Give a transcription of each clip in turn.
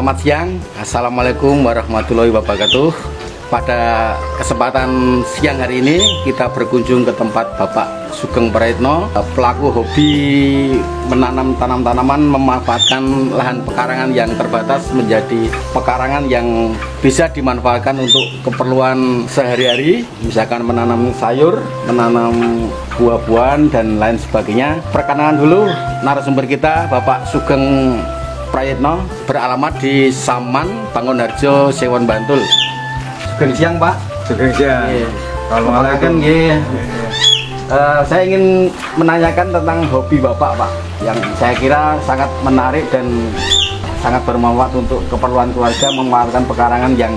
Selamat siang, Assalamualaikum warahmatullahi wabarakatuh. Pada kesempatan siang hari ini kita berkunjung ke tempat Bapak Sugeng Praetno, pelaku hobi menanam tanaman, memanfaatkan lahan pekarangan yang terbatas menjadi pekarangan yang bisa dimanfaatkan untuk keperluan sehari-hari, misalkan menanam sayur, menanam buah-buahan dan lain sebagainya. Perkenalan dulu narasumber kita, Bapak Sugeng Praetno, beralamat di Saman, Bangunharjo, Sewon, Bantul. Sugeng siang, Pak. Sugeng siang. Assalamualaikum. Saya ingin menanyakan tentang hobi Bapak, Pak, yang saya kira sangat menarik dan sangat bermanfaat untuk keperluan keluarga, memanfaatkan pekarangan yang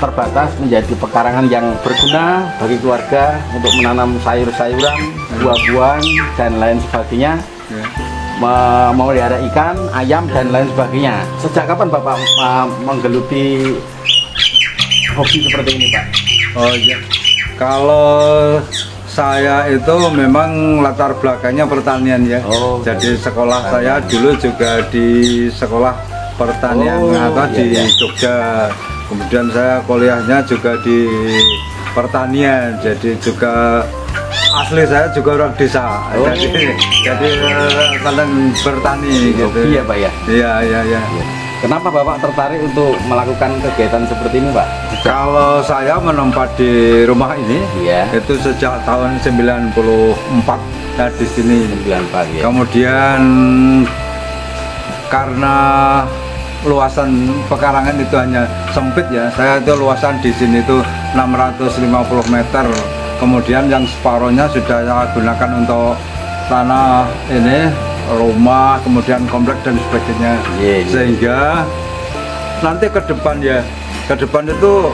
terbatas menjadi pekarangan yang berguna bagi keluarga untuk menanam sayur-sayuran, buah-buahan dan lain sebagainya. Memelihara ikan, ayam dan lain sebagainya. Sejak kapan Bapak menggeluti hobi seperti ini, Pak? Oh iya, kalau saya itu memang latar belakangnya pertanian ya. Jadi sekolah saya dulu juga di sekolah pertanian di Jogja. Kemudian saya kuliahnya juga di pertanian. Jadi juga asli saya juga orang desa. Jadi kalian bertani gitu. Hobi ya, Pak ya? Iya. Kenapa Bapak tertarik untuk melakukan kegiatan seperti ini, Pak? Kalau saya menempat di rumah ini, itu sejak tahun 94 ya di sini. 94 ya. Kemudian karena luasan pekarangan itu hanya sempit ya, saya itu luasan di sini itu 650 meter. Kemudian yang separohnya sudah saya gunakan untuk tanah ini, rumah, kemudian komplek dan sebagainya. Sehingga nanti ke depan itu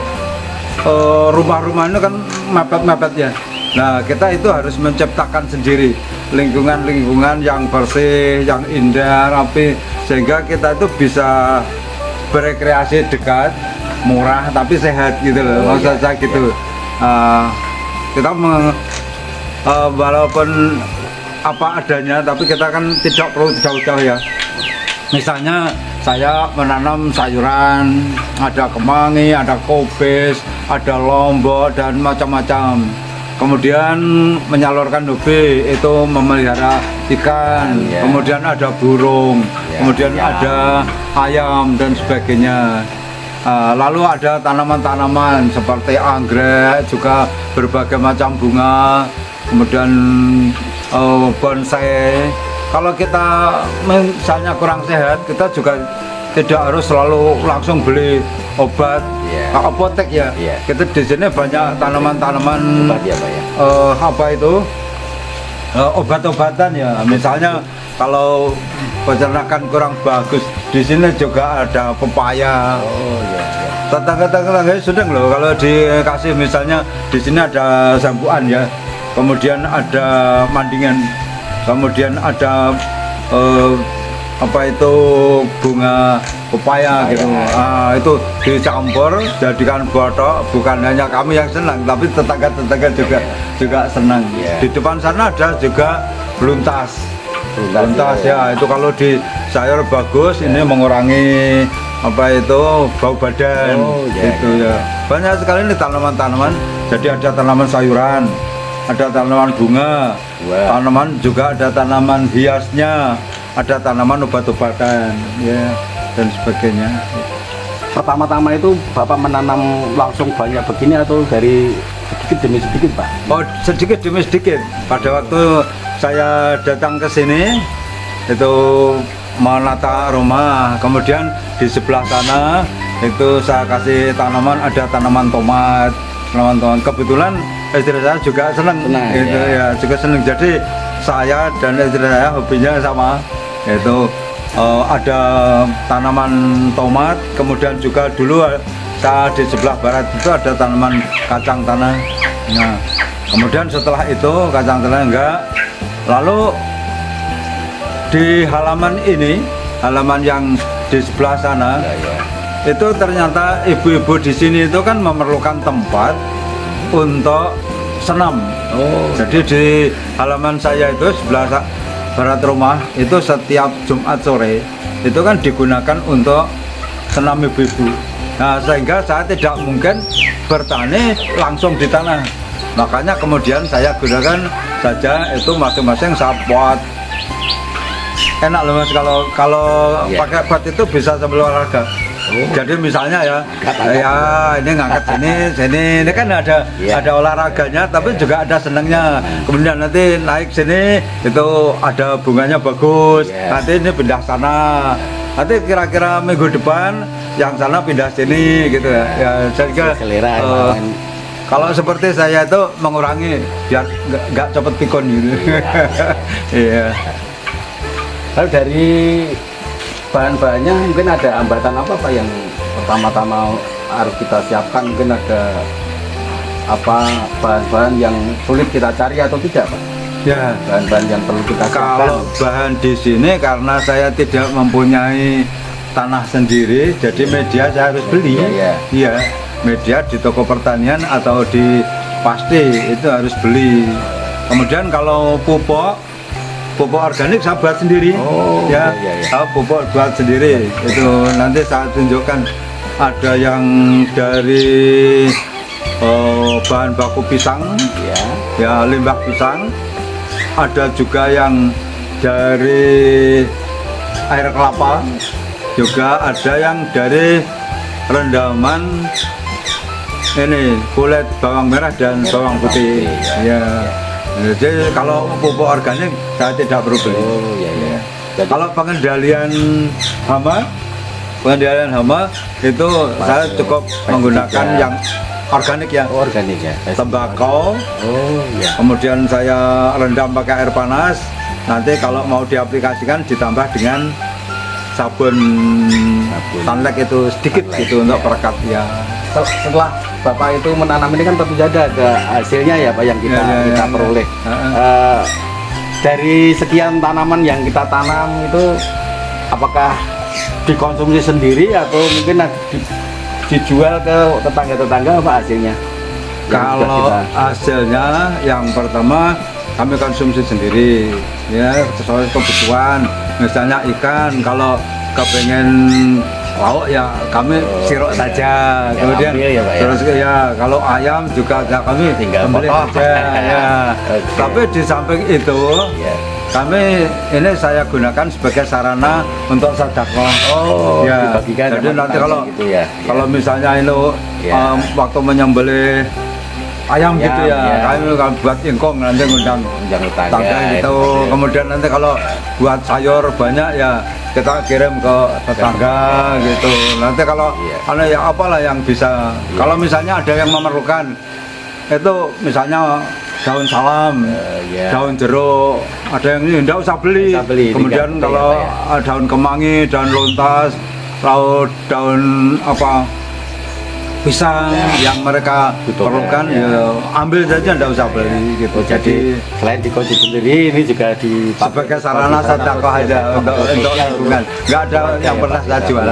rumah-rumah ini kan mepet-mepet ya. Nah, kita itu harus menciptakan sendiri lingkungan yang bersih, yang indah, rapi, sehingga kita itu bisa berekreasi dekat, murah tapi sehat gitu loh. Maksud saya gitu. Kita walaupun apa adanya, tapi kita kan tidak perlu jauh-jauh ya. Misalnya saya menanam sayuran, ada kemangi, ada kobis, ada lombok dan macam-macam. Kemudian menyalurkan hobi itu memelihara ikan, kemudian ada burung, kemudian ada ayam dan sebagainya. Lalu ada tanaman-tanaman seperti anggrek, juga berbagai macam bunga, kemudian bonsai. Kalau kita misalnya kurang sehat, kita juga tidak harus selalu langsung beli obat apotek ya. Kita di sini banyak tanaman-tanaman obat-obatan ya. Misalnya kalau peternakan kurang bagus, di sini juga ada pepaya. Tetangga-tetangga sedang loh kalau dikasih, misalnya di sini ada sampuan ya. Kemudian ada mandingan, kemudian ada bunga pepaya gitu. Itu dicampur jadikan botok. Bukan hanya kami yang senang, tapi tetangga-tetangga juga senang. Di depan sana ada juga beluntas ya. Itu kalau di sayur bagus, ini mengurangi bau badan ya. Banyak sekali ini tanaman-tanaman. Jadi ada tanaman sayuran, ada tanaman bunga, tanaman juga ada tanaman hiasnya, ada tanaman obat-obatan ya dan sebagainya. Pertama-tama itu Bapak menanam langsung banyak begini atau dari sedikit demi sedikit, Pak? Oh, sedikit demi sedikit. Pada waktu saya datang ke sini itu menata rumah, kemudian di sebelah sana itu saya kasih tanaman, ada tanaman tomat. Kebetulan istri saya juga senang itu ya, juga senang. Jadi saya dan istri saya hobinya sama, yaitu ada tanaman tomat, kemudian juga dulu saya di sebelah barat itu ada tanaman kacang tanah. Nah, kemudian setelah itu kacang tanah enggak, lalu di halaman ini, halaman yang di sebelah sana, itu ternyata ibu-ibu di sini itu kan memerlukan tempat untuk senam. Jadi di halaman saya itu sebelah barat rumah itu setiap Jumat sore itu kan digunakan untuk senam ibu-ibu. Nah, sehingga saya tidak mungkin bertani langsung di tanah. Makanya kemudian saya gunakan saja itu masing-masing saya pot. Enak loh Mas, kalau pakai pot itu bisa sambil olahraga. Jadi misalnya ya ini ngangkat sini, ini kan ada olahraganya, tapi juga ada senangnya. Kemudian nanti naik sini itu ada bunganya bagus. Nanti ini pindah sana. Nanti kira-kira minggu depan yang sana pindah sini gitu ya. Ya sehingga kalau seperti saya itu mengurangi biar nggak cepet pikun gitu. Iya. Lalu dari bahan-bahannya mungkin ada hambatan apa Pak yang pertama-tama harus kita siapkan? Mungkin ada apa bahan-bahan yang sulit kita cari atau tidak Pak? Ya, bahan-bahan yang perlu kita siapkan. Kalau bahan di sini karena saya tidak mempunyai tanah sendiri, jadi media saya harus beli. Iya, media di toko pertanian atau di pasti itu harus beli. Kemudian kalau pupuk organik saya buat sendiri. Saya pupuk buat sendiri. Itu nanti saya tunjukkan ada yang dari bahan baku pisang, ya limbah pisang. Ada juga yang dari air kelapa, juga ada yang dari rendaman ini kulit bawang merah dan bawang putih. Ya. Jadi kalau pupuk organik saya tidak perlu beli. Jadi, kalau pengendalian hama itu saya cukup menggunakan yang organik ya. Organik ya. Tembakau. Kemudian saya rendam pakai air panas. Nanti kalau mau diaplikasikan ditambah dengan sabun sunlight itu sedikit gitu untuk perekat ya. Setelah Bapak itu menanam ini kan tentu saja ada hasilnya ya Pak yang kita peroleh. Dari sekian tanaman yang kita tanam itu apakah dikonsumsi sendiri atau mungkin dijual ke tetangga-tetangga apa hasilnya? Kalau hasilnya yang pertama kami konsumsi sendiri ya sesuai kebutuhan. Misalnya ikan kalau kepengen lauk ya kami sirok saja. Kemudian terus ya kalau ayam juga kami tinggal beli saja ya. Tapi di samping itu kami ini saya gunakan sebagai sarana untuk sedekah. Jadi nanti kalau misalnya itu waktu menyembelih ayam gitu kami buat ingkong nanti ngundang tetangga gitu. Kemudian nanti kalau buat sayur banyak ya kita kirim ke tetangga gitu. Nanti kalau ada ya apalah yang bisa. Kalau misalnya ada yang memerlukan itu misalnya daun salam, daun jeruk, ada yang ini tidak usah beli. Kemudian kalau daun kemangi, daun lontas, lalu daun apa pisang yang mereka perlukan ambil saja, tidak usah beli gitu. Jadi selain dikonsumsi sendiri ini juga sebagai sarana sedekah aja untuk lingkungan. Nggak ada yang pernah saya jual.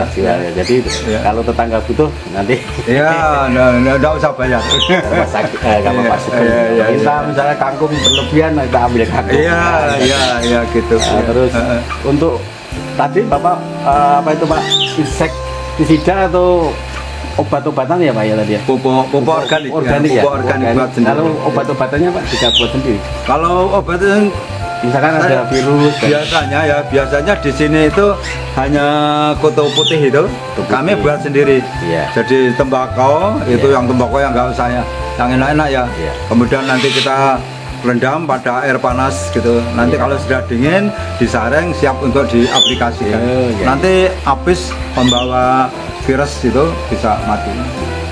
Jadi kalau tetangga butuh nanti tidak usah bayar. Kalau Pak Sugeng kita misalnya kangkung berlebihan kita ambil kangkung. Iya gitu. Terus untuk tadi Bapak apa itu Pak insektisida atau obat-obatan ya Pak ya tadi ya? Pupuk organik buat sendiri. Kalau obat-obatannya Pak juga buat sendiri? Kalau obatnya misalkan ada virus biasanya di sini itu hanya kutu putih itu kami buat sendiri. Jadi tembakau itu yang tembakau yang nggak usah yang enak-enak ya. Kemudian nanti kita rendam pada air panas gitu. Nanti kalau sudah dingin disaring siap untuk diaplikasikan. Nanti apis pembawa virus itu bisa mati.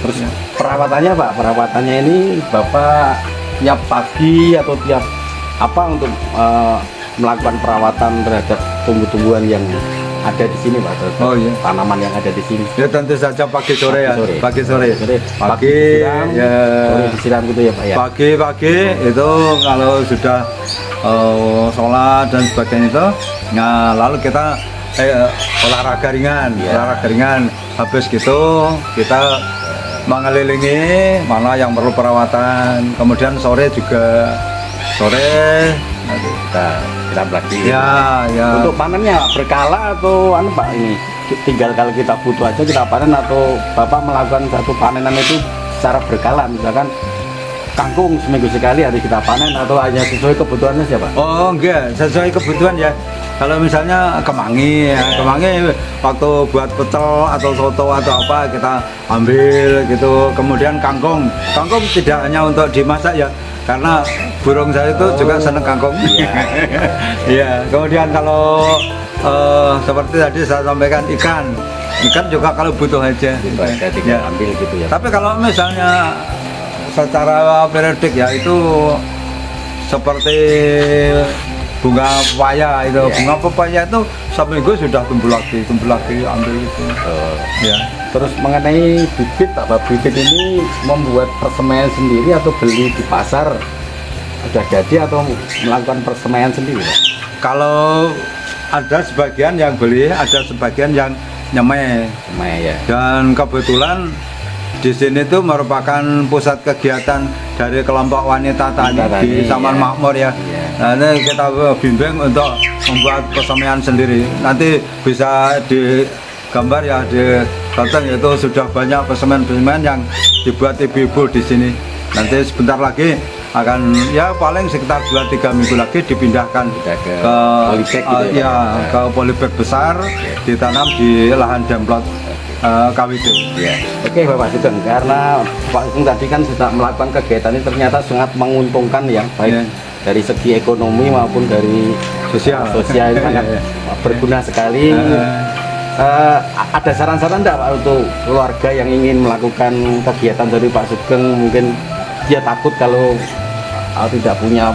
Terus perawatannya Pak, perawatannya ini Bapak tiap pagi atau tiap apa untuk melakukan perawatan terhadap tumbuh-tumbuhan yang ada di sini Pak, tanaman yang ada di sini? Ya tentu saja pagi sore ya. Pagi sore disiram gitu ya Pak ya. Pagi itu kalau sudah sholat dan sebagainya itu, nah lalu kita olahraga ringan. Habis gitu kita mengelilingi mana yang perlu perawatan. Kemudian sore kita siram lagi. Ya. Untuk panennya berkala atau anu Pak ini? tinggal kalau kita butuh aja kita panen, atau Bapak melakukan satu panenan itu secara berkala, misalkan kangkung seminggu sekali harus kita panen, atau hanya sesuai kebutuhannya siapa? Oh enggak, sesuai kebutuhan ya. Kalau misalnya kemangi, ya, kemangi waktu buat pecel atau soto atau apa kita ambil gitu. Kemudian kangkung tidak hanya untuk dimasak ya, karena burung saya itu juga seneng kangkung. Iya. Iya. Kemudian kalau seperti tadi saya sampaikan ikan juga kalau butuh aja. Gitu aja tinggal ambil gitu ya. Tapi kalau misalnya secara periodik ya itu seperti bunga pepaya itu, bunga pepaya itu seminggu sudah tumbuh lagi ambil itu. Ya. Terus mengenai bibit, Pak, bibit ini membuat persemaian sendiri atau beli di pasar sudah jadi, atau melakukan persemaian sendiri, Pak? Kalau ada sebagian yang beli, ada sebagian yang nyemai. Ya. Dan kebetulan di sini tuh merupakan pusat kegiatan dari kelompok wanita tani di Taman Makmur ya. Nah, ini kita bimbing untuk membuat persemaian sendiri. Nanti bisa digambar ya di Banten, yaitu sudah banyak persemaian yang dibuat ibu-ibu di sini. Nanti sebentar lagi akan ya paling sekitar 2-3 minggu lagi dipindahkan ke polybag gitu ya, ke polybag besar, ditanam di lahan demplot KWD. Ya. Oke Bapak Sugeng, karena Pak Sugeng tadi kan sudah melakukan kegiatan ini ternyata sangat menguntungkan ya, baik dari segi ekonomi maupun dari sosial ini sangat berguna sekali. Ada saran-saran enggak Pak untuk keluarga yang ingin melakukan kegiatan dari Pak Sugeng? Mungkin dia takut kalau tidak punya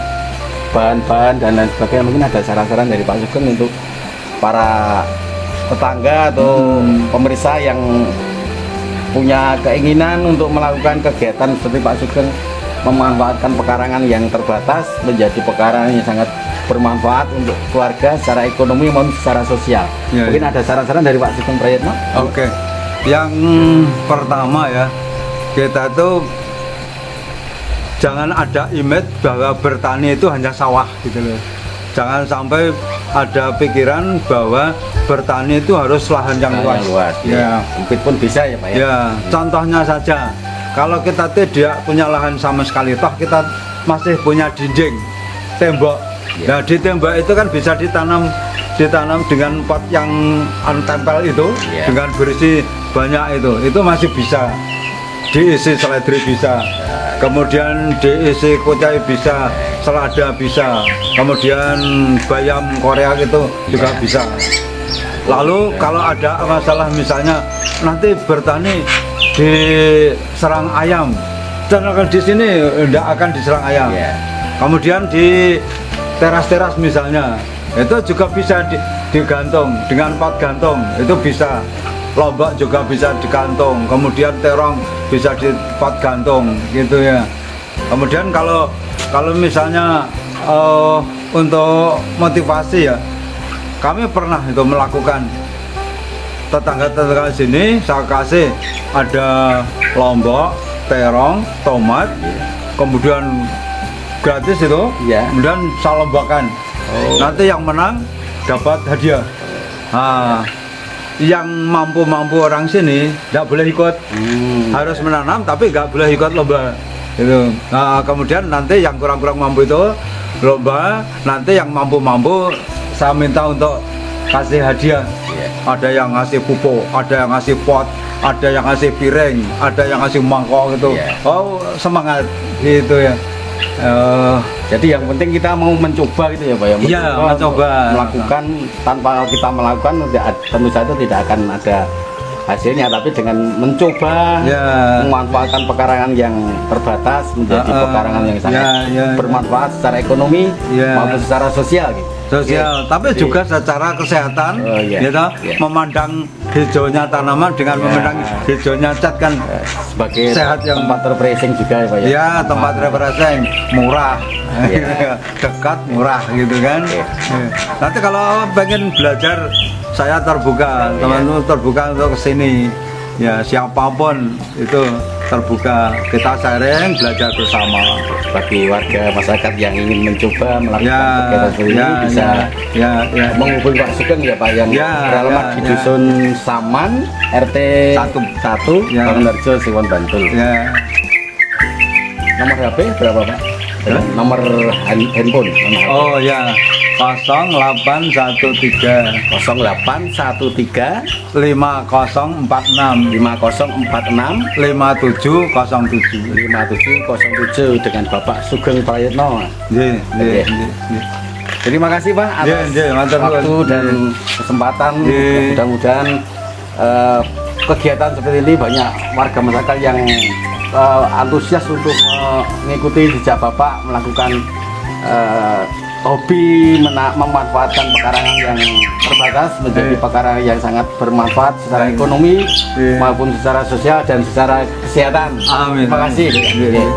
bahan-bahan dan lain sebagainya. Mungkin ada saran-saran dari Pak Sugeng untuk para tetangga atau pemirsa yang punya keinginan untuk melakukan kegiatan seperti Pak Sugeng, memanfaatkan pekarangan yang terbatas menjadi pekarangan yang sangat bermanfaat untuk keluarga secara ekonomi maupun secara sosial. Mungkin ada saran-saran dari Pak Sugeng Prayitno? Oke. Yang pertama ya, kita tuh jangan ada image bahwa bertani itu hanya sawah gitu loh. Jangan sampai ada pikiran bahwa bertani itu harus lahan yang luas. Ya, sempit pun bisa ya Pak ya. Ya, contohnya saja, kalau kita tidak punya lahan sama sekali, toh kita masih punya dinding, tembok. Nah, di tembok itu kan bisa ditanam dengan pot yang tempel itu, dengan berisi banyak itu masih bisa diisi seledri bisa. Kemudian diisi kucai bisa, selada bisa, kemudian bayam Korea itu juga bisa. Lalu kalau ada masalah misalnya nanti bertani diserang ayam, dan di sini tidak akan diserang ayam. Kemudian di teras-teras misalnya itu juga bisa digantung dengan pot gantung, itu bisa. Lombok juga bisa digantung, kemudian terong bisa di pot gantung gitu ya. Kemudian kalau misalnya untuk motivasi ya, kami pernah itu melakukan, tetangga sini saya kasih ada lombok, terong, tomat, kemudian gratis itu, kemudian saya lombakan. Nanti yang menang dapat hadiah. Nah, yang mampu orang sini nggak boleh ikut, harus menanam tapi nggak boleh ikut lomba itu. Nah, kemudian nanti yang kurang mampu itu lomba, nanti yang mampu saya minta untuk kasih hadiah. Ada yang ngasih pupuk, ada yang ngasih pot, ada yang ngasih piring, ada yang ngasih mangkok gitu. Oh, semangat gitu ya. Jadi yang penting kita mau mencoba gitu ya Pak ya. Iya, mencoba melakukan. Tanpa kita melakukan tentu saja tidak akan ada hasilnya, tapi dengan mencoba memanfaatkan pekarangan yang terbatas menjadi pekarangan yang sangat bermanfaat secara ekonomi maupun secara sosial gitu. Tapi juga secara kesehatan, gitu, memandang hijaunya tanaman dengan memandang hijaunya cat kan sebagai sehat, yang tempat refreshing juga ya Pak ya. Ya, tempat refreshing murah, dekat, murah gitu kan. Nanti kalau pengen belajar, saya terbuka, teman-teman terbuka untuk kesini. Ya, siapapun itu terbuka. Kita sharing, belajar bersama. Bagi warga masyarakat yang ingin mencoba melakukan Ya, kegiatan seperti ini ya, bisa ya. menghubungi Pak Sugeng ya Pak yang Ya, beralamat ya, di ya. Dusun Saman RT 1 Ya. Bangunarjo Siwon Bantul. Ya. Nomor HP berapa Pak? Nomor handphone. Nomor HP. Oh ya, 0813 0813 5046 5046 5707. 5707 dengan Bapak Sugeng Prayitno. Nggih, nggih, Oke. nggih. Terima kasih Pak atas Nggih, matur nuwun. waktu dan kesempatan. Nggih. Mudah-mudahan kegiatan seperti ini banyak warga masyarakat yang antusias untuk mengikuti jejak Bapak melakukan hobi memanfaatkan pekarangan yang terbatas menjadi pekarangan yang sangat bermanfaat secara ekonomi Nggih. maupun secara sosial dan secara kesehatan. Amin. Terima kasih. Nggih.